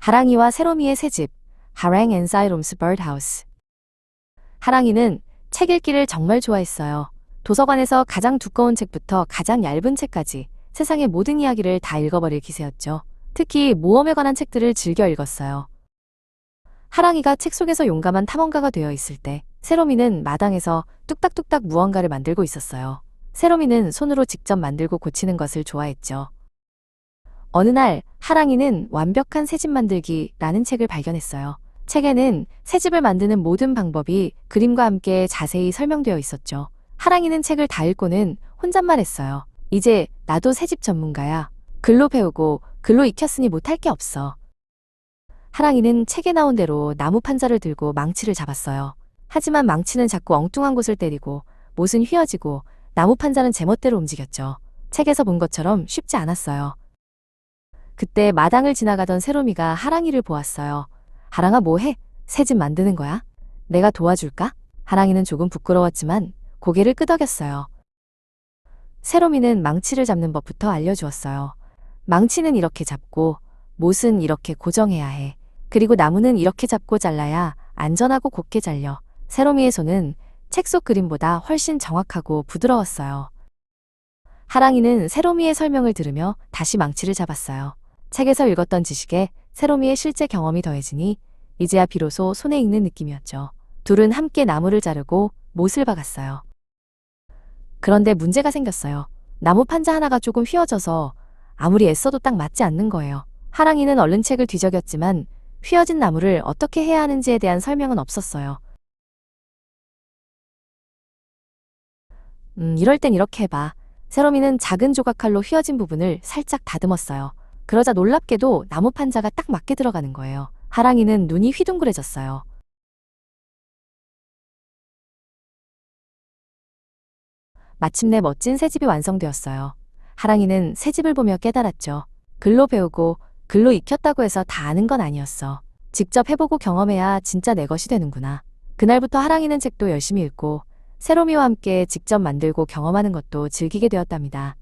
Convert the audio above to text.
하랑이와 세로미의 새집, 하랑 앤 사이롬스 버드하우스. 하랑이는 책 읽기를 정말 좋아했어요. 도서관에서 가장 두꺼운 책부터 가장 얇은 책까지 세상의 모든 이야기를 다 읽어버릴 기세였죠. 특히 모험에 관한 책들을 즐겨 읽었어요. 하랑이가 책 속에서 용감한 탐험가가 되어 있을 때 세로미는 마당에서 뚝딱뚝딱 무언가를 만들고 있었어요. 세로미는 손으로 직접 만들고 고치는 것을 좋아했죠. 어느 날 하랑이는 완벽한 새집 만들기라는 책을 발견했어요. 책에는 새집을 만드는 모든 방법이 그림과 함께 자세히 설명되어 있었죠. 하랑이는 책을 다 읽고는 혼잣말했어요. 이제 나도 새집 전문가야. 글로 배우고 글로 익혔으니 못할 게 없어. 하랑이는 책에 나온 대로 나무 판자를 들고 망치를 잡았어요. 하지만 망치는 자꾸 엉뚱한 곳을 때리고 못은 휘어지고 나무 판자는 제멋대로 움직였죠. 책에서 본 것처럼 쉽지 않았어요. 그때 마당을 지나가던 세로미가 하랑이를 보았어요. 하랑아, 뭐해? 새집 만드는 거야? 내가 도와줄까? 하랑이는 조금 부끄러웠지만 고개를 끄덕였어요. 세로미는 망치를 잡는 법부터 알려주었어요. 망치는 이렇게 잡고 못은 이렇게 고정해야 해. 그리고 나무는 이렇게 잡고 잘라야 안전하고 곱게 잘려. 세로미의 손은 책 속 그림보다 훨씬 정확하고 부드러웠어요. 하랑이는 세로미의 설명을 들으며 다시 망치를 잡았어요. 책에서 읽었던 지식에 세로미의 실제 경험이 더해지니 이제야 비로소 손에 익는 느낌이었죠. 둘은 함께 나무를 자르고 못을 박았어요. 그런데 문제가 생겼어요. 나무 판자 하나가 조금 휘어져서 아무리 애써도 딱 맞지 않는 거예요. 하랑이는 얼른 책을 뒤적였지만 휘어진 나무를 어떻게 해야 하는지에 대한 설명은 없었어요. 이럴 땐 이렇게 해봐. 세로미는 작은 조각칼로 휘어진 부분을 살짝 다듬었어요. 그러자 놀랍게도 나무 판자가 딱 맞게 들어가는 거예요. 하랑이는 눈이 휘둥그레졌어요. 마침내 멋진 새집이 완성되었어요. 하랑이는 새집을 보며 깨달았죠. 글로 배우고 글로 익혔다고 해서 다 아는 건 아니었어. 직접 해보고 경험해야 진짜 내 것이 되는구나. 그날부터 하랑이는 책도 열심히 읽고 세로미와 함께 직접 만들고 경험하는 것도 즐기게 되었답니다.